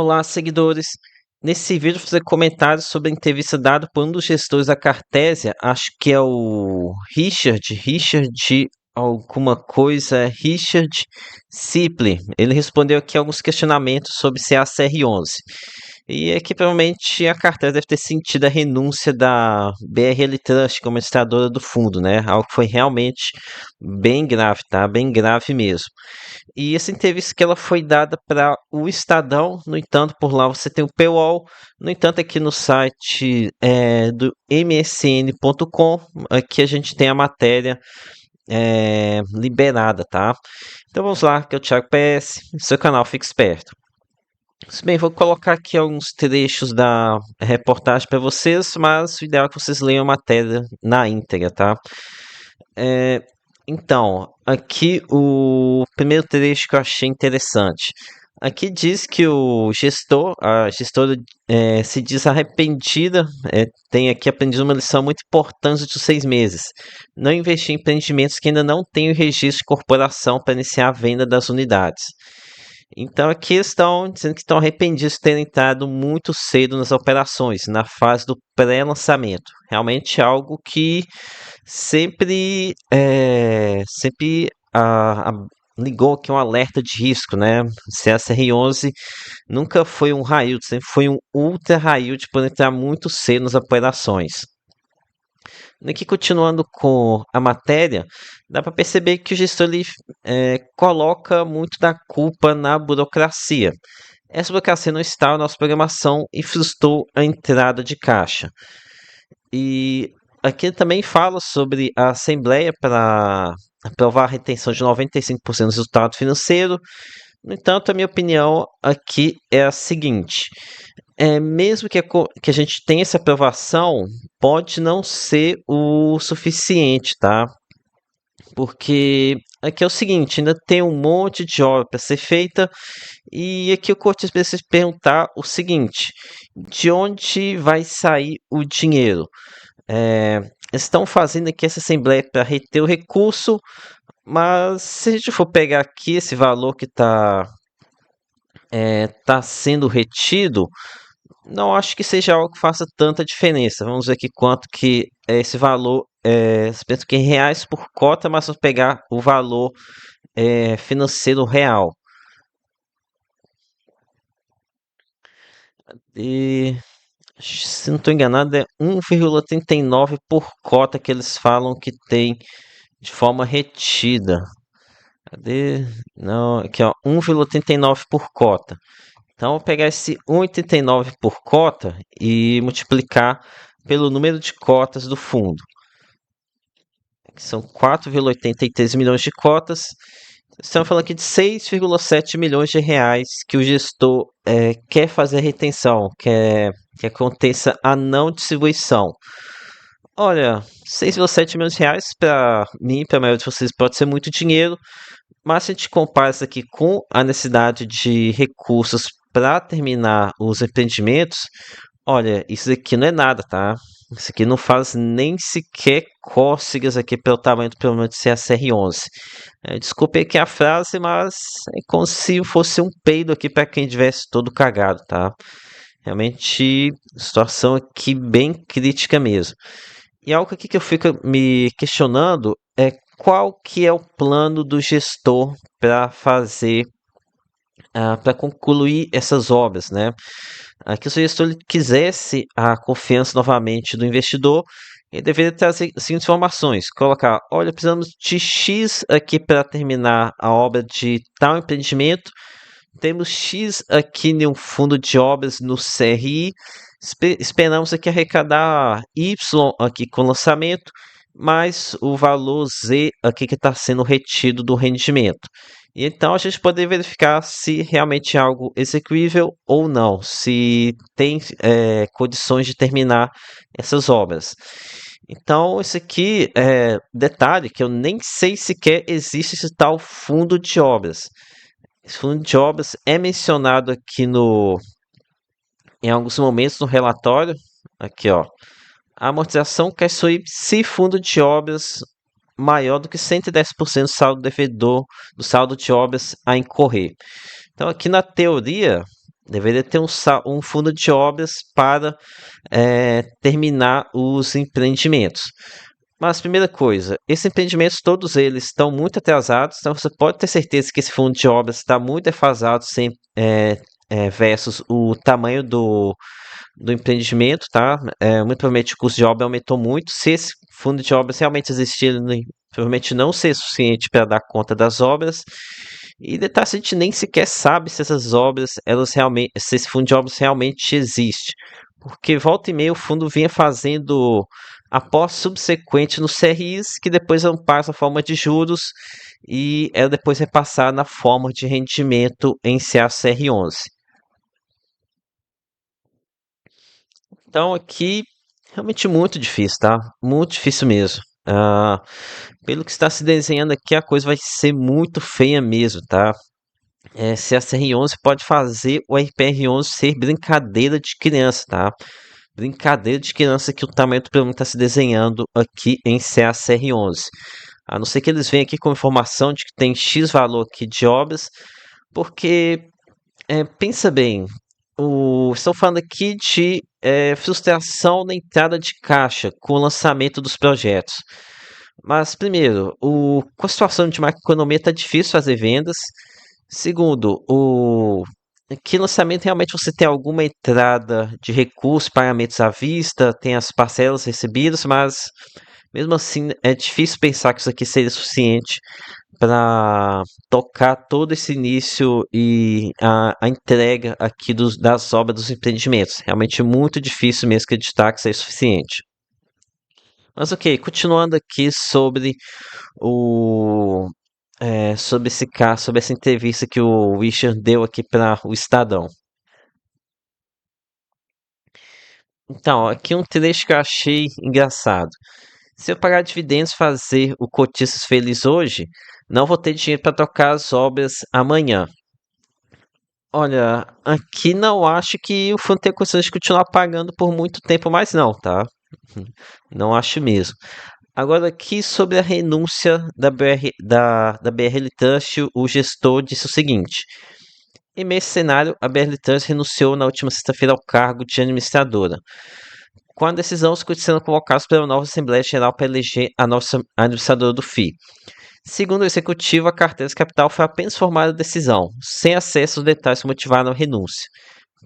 Olá, seguidores. Nesse vídeo, vou fazer comentários sobre a entrevista dada por um dos gestores da Cartésia, acho que é o Richard alguma coisa, Richard Ciple. Ele respondeu aqui alguns questionamentos sobre CACR11. E aqui, provavelmente, a Cartésia deve ter sentido a renúncia da BRL Trust como administradora do fundo, né? Algo que foi realmente bem grave, tá? Bem grave mesmo. E essa entrevista que ela foi dada para o Estadão, no entanto, por lá você tem o paywall, no entanto, aqui no site do msn.com, aqui a gente tem a matéria liberada, tá? Então vamos lá, que é o Thiago PS, seu canal Fique Esperto. Se bem, vou colocar aqui alguns trechos da reportagem para vocês, mas o ideal é que vocês leiam a matéria na íntegra, tá? Então, aqui o primeiro trecho que eu achei interessante. Aqui diz que a gestora se diz arrependida, tem aqui aprendido uma lição muito importante dos 6 meses. Não investir em empreendimentos que ainda não têm o registro de corporação para iniciar a venda das unidades. Então aqui estão dizendo que estão arrependidos de terem entrado muito cedo nas operações, na fase do pré-lançamento. Realmente algo que sempre ligou aqui um alerta de risco, né? CSR11 nunca foi um high yield, sempre foi um ultra high yield por entrar muito cedo nas operações. Aqui, continuando com a matéria, dá para perceber que o gestor ele, coloca muito da culpa na burocracia. Essa burocracia não está na nossa programação e frustrou a entrada de caixa. E aqui ele também fala sobre a Assembleia para aprovar a retenção de 95% do resultado financeiro. No entanto, a minha opinião aqui é a seguinte: mesmo que a gente tenha essa aprovação, pode não ser o suficiente, tá? Porque aqui é o seguinte, ainda tem um monte de obra para ser feita, e aqui eu gostaria de se perguntar o seguinte: de onde vai sair o dinheiro? Estão fazendo aqui essa assembleia para reter o recurso, mas se a gente for pegar aqui esse valor que tá sendo retido, não acho que seja algo que faça tanta diferença. Vamos ver aqui quanto que é esse valor. Penso que em reais por cota, mas vamos pegar o valor financeiro real. E, se não estou enganado, é 1,39 por cota que eles falam que tem de forma retida. Cadê? Não, aqui ó, 1,39 por cota. Então, vou pegar esse 1,89 por cota e multiplicar pelo número de cotas do fundo, que são 4,83 milhões de cotas. Estamos falando aqui de 6,7 milhões de reais que o gestor quer fazer a retenção, quer que aconteça a não distribuição. Olha, 6,7 milhões de reais para mim, para a maioria de vocês, pode ser muito dinheiro, mas se a gente compara isso aqui com a necessidade de recursos para terminar os empreendimentos, olha, isso aqui não é nada, tá? Isso aqui não faz nem sequer cócegas aqui pelo tamanho do problema de CACR11. Desculpe aqui a frase, mas é como se fosse um peido aqui para quem tivesse todo cagado, tá? Realmente, situação aqui bem crítica mesmo. E algo aqui que eu fico me questionando é qual que é o plano do gestor para fazer, para concluir essas obras, né? Que se o gestor quisesse a confiança novamente do investidor, ele deveria trazer as seguintes informações: colocar, olha, precisamos de X aqui para terminar a obra de tal empreendimento, temos X aqui em um fundo de obras no CRI, esperamos aqui arrecadar Y aqui com o lançamento, mais o valor Z aqui que está sendo retido do rendimento. E então a gente pode verificar se realmente é algo execuível ou não, se tem condições de terminar essas obras. Então, esse aqui é detalhe que eu nem sei sequer existe esse tal fundo de obras. Esse fundo de obras é mencionado aqui em alguns momentos no relatório. Aqui, ó. A amortização cash sweep se fundo de obras maior do que 110% do saldo devedor do saldo de obras a incorrer. Então, aqui na teoria, Deveria ter um fundo de obras para terminar os empreendimentos. Mas, primeira coisa, esses empreendimentos, todos eles estão muito atrasados, então você pode ter certeza que esse fundo de obras está muito defasado versus o tamanho do empreendimento, tá? Muito provavelmente o custo de obra aumentou muito. Se esse fundo de obras realmente existir, ele provavelmente não ser suficiente para dar conta das obras. E detalhe, a gente nem sequer sabe se essas obras, elas realmente, se esse fundo de obras realmente existe. Porque volta e meia o fundo vinha fazendo aposta subsequente nos CRIs, que depois não passa a forma de juros e ela depois repassar na forma de rendimento em CACR11. Então aqui realmente muito difícil, tá? Muito difícil mesmo. Pelo que está se desenhando aqui, a coisa vai ser muito feia mesmo, tá? Se a CR11 pode fazer o RPR11 ser brincadeira de criança, tá? Brincadeira de criança que o tamanho do problema está se desenhando aqui em CACR11. A não ser que eles venham aqui com informação de que tem X valor aqui de obras, porque pensa bem, estão falando aqui de frustração na entrada de caixa com o lançamento dos projetos. Mas, primeiro, com a situação de macroeconomia está difícil fazer vendas. Segundo, que lançamento realmente você tem alguma entrada de recursos, pagamentos à vista, tem as parcelas recebidas, mas mesmo assim é difícil pensar que isso aqui seria suficiente para tocar todo esse início e a entrega aqui das obras dos empreendimentos. Realmente muito difícil mesmo acreditar que seja suficiente. Mas ok, continuando aqui o sobre esse caso, sobre essa entrevista que o Richard deu aqui para o Estadão. Então, aqui um trecho que eu achei engraçado. Se eu pagar dividendos e fazer o Cotistas feliz hoje, não vou ter dinheiro para trocar as obras amanhã. Olha, aqui não acho que o fundo tem condições de continuar pagando por muito tempo mais não, tá? Não acho mesmo. Agora aqui sobre a renúncia da BRL Trust, o gestor disse o seguinte: em meio a esse cenário, a BRL Trust renunciou na última sexta-feira ao cargo de administradora. Com a decisão, os cotistas serão convocados para uma nova Assembleia Geral para eleger a nossa administradora do FII. Segundo o executivo, a carteira de capital foi apenas formada a decisão, sem acesso aos detalhes que motivaram a renúncia.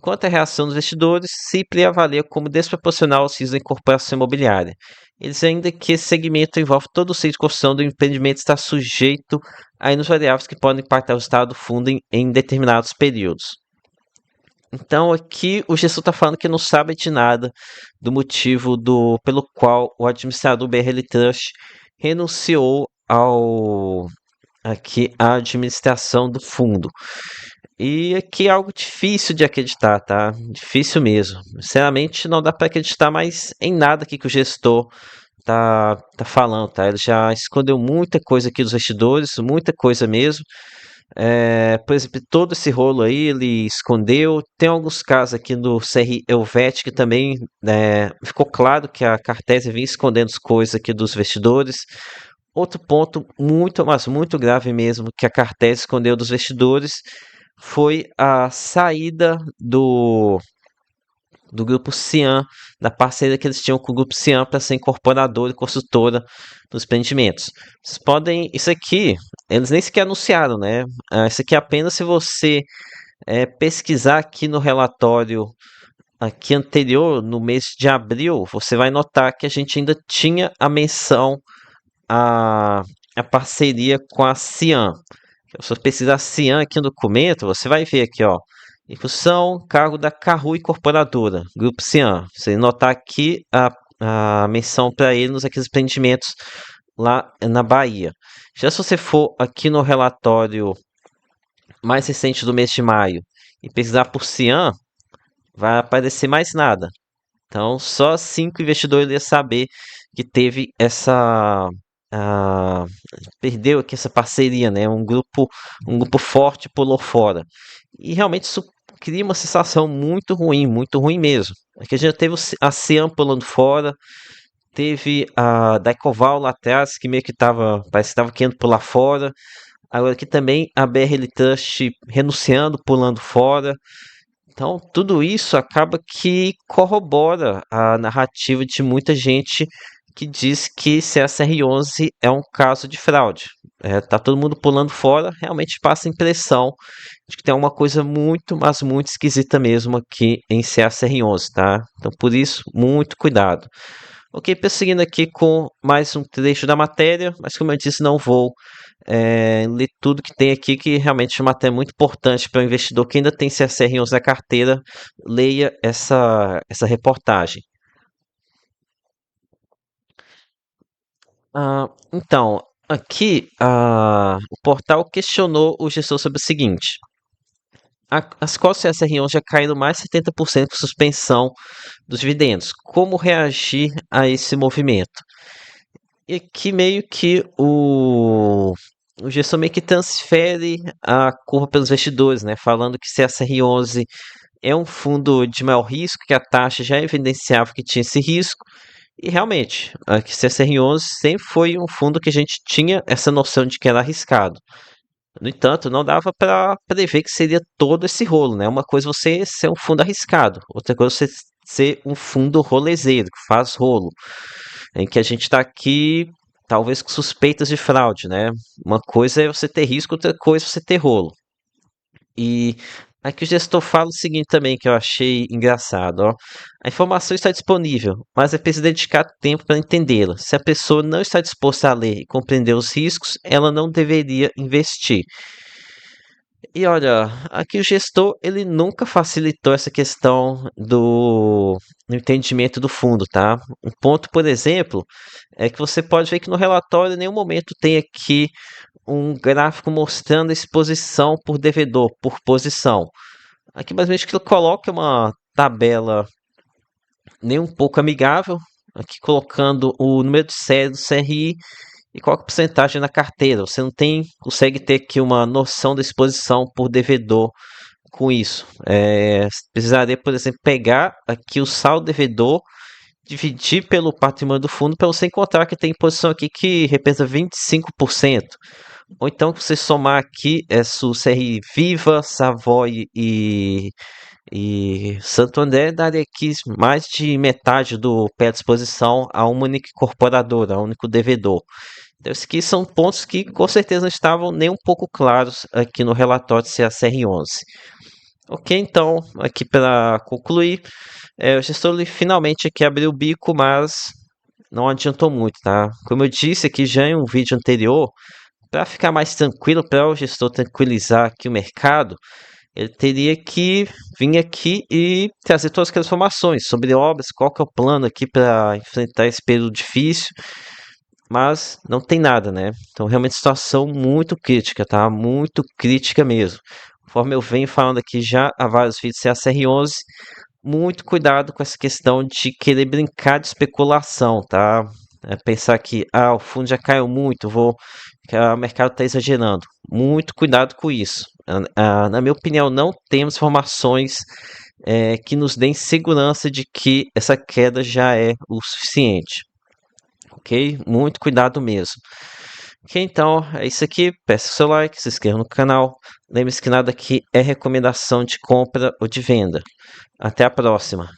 Quanto à reação dos investidores, CIPRI avalia como desproporcional os riscos da incorporação imobiliária. Eles ainda que esse segmento envolve todo o ciclo de construção do empreendimento está sujeito a inúmeras variáveis que podem impactar o resultado do fundo em determinados períodos. Então aqui o gestor está falando que não sabe de nada do motivo pelo qual o administrador BRL Trust renunciou aqui à administração do fundo. E aqui é algo difícil de acreditar, tá? Difícil mesmo. Sinceramente, não dá para acreditar mais em nada aqui que o gestor tá falando, tá? Ele já escondeu muita coisa aqui dos investidores, muita coisa mesmo. Por exemplo, todo esse rolo aí ele escondeu. Tem alguns casos aqui no CR Helvet que também ficou claro que a Cartésia vinha escondendo as coisas aqui dos investidores. Outro ponto muito, mas muito grave mesmo que a Cartésia escondeu dos investidores foi a saída do grupo Cian, da parceria que eles tinham com o grupo Cian para ser incorporadora e consultora dos empreendimentos. Vocês podem. Isso aqui, eles nem sequer anunciaram, né? Isso aqui é apenas se você pesquisar aqui no relatório aqui anterior, no mês de abril, você vai notar que a gente ainda tinha a menção a, a parceria com a Cian. Se você pesquisar Cian aqui no documento, você vai ver aqui, ó. Em função, cargo da Carru Incorporadora, Grupo Cian. Você notar aqui a menção para ele nos aqueles empreendimentos lá na Bahia. Já se você for aqui no relatório mais recente do mês de maio e pesquisar por Cian, vai aparecer mais nada. Então, só 5 investidores iam saber que teve ah, perdeu aqui essa parceria, né? Um grupo forte pulou fora. E realmente isso cria uma sensação muito ruim mesmo. Aqui a gente teve a Cian pulando fora, teve a Daicoval lá atrás, que meio que parece que estava querendo pular fora. Agora aqui também a BRL Trust renunciando, pulando fora. Então, tudo isso acaba que corrobora a narrativa de muita gente que diz que CSR11 é um caso de fraude. Tá todo mundo pulando fora, realmente passa a impressão de que tem uma coisa muito, mas muito esquisita mesmo aqui em CSR11, tá? Então, por isso, muito cuidado. Ok, prosseguindo aqui com mais um trecho da matéria, mas como eu disse, não vou ler tudo que tem aqui, que realmente é uma matéria muito importante para o investidor que ainda tem CSR11 na carteira, leia essa reportagem. Então, aqui o portal questionou o gestor sobre o seguinte: as cotas CSR11 já caíram mais de 70% com suspensão dos dividendos. Como reagir a esse movimento? E aqui meio que o gestor meio que transfere a curva pelos investidores, né? Falando que CSR11 é um fundo de maior risco, que a taxa já evidenciava que tinha esse risco. E realmente, a CSR11 sempre foi um fundo que a gente tinha essa noção de que era arriscado. No entanto, não dava para prever que seria todo esse rolo, né? Uma coisa é você ser um fundo arriscado, outra coisa é você ser um fundo rolezeiro, que faz rolo, em que a gente está aqui, talvez com suspeitas de fraude, né? Uma coisa é você ter risco, outra coisa é você ter rolo. E aqui o gestor fala o seguinte também, que eu achei engraçado, ó. A informação está disponível, mas é preciso dedicar tempo para entendê-la. Se a pessoa não está disposta a ler e compreender os riscos, ela não deveria investir. E olha, aqui o gestor ele nunca facilitou essa questão do entendimento do fundo, tá? Um ponto, por exemplo, é que você pode ver que no relatório em nenhum momento tem aqui um gráfico mostrando a exposição por devedor, por posição. Aqui basicamente que ele coloca uma tabela nem um pouco amigável, aqui colocando o número de série do CRI e qual que é a porcentagem na carteira. Você não consegue ter aqui uma noção da exposição por devedor com isso. Precisaria, por exemplo, pegar aqui o saldo devedor, dividir pelo patrimônio do fundo para você encontrar que tem posição aqui que representa 25%. Ou então que você somar aqui o CRI Viva, Savoy e Santo André daria aqui mais de metade do pé à disposição a uma única incorporadora, a um único devedor. Então, esses aqui são pontos que com certeza não estavam nem um pouco claros aqui no relatório de CACR11. Ok, então, aqui para concluir, o gestor ele finalmente aqui abriu o bico, mas não adiantou muito, tá? Como eu disse aqui já em um vídeo anterior, para ficar mais tranquilo, para o gestor tranquilizar aqui o mercado, ele teria que vir aqui e trazer todas aquelas informações sobre obras, qual que é o plano aqui para enfrentar esse período difícil, mas não tem nada, né? Então, realmente, situação muito crítica, tá? Muito crítica mesmo. Conforme eu venho falando aqui já há vários vídeos CACR11, muito cuidado com essa questão de querer brincar de especulação, tá? Pensar que o fundo já caiu muito, que o mercado está exagerando. Muito cuidado com isso. Na minha opinião, não temos informações que nos deem segurança de que essa queda já é o suficiente. Ok? Muito cuidado mesmo. Ok, então é isso aqui. Peça o seu like, se inscreva no canal. Lembre-se que nada aqui é recomendação de compra ou de venda. Até a próxima.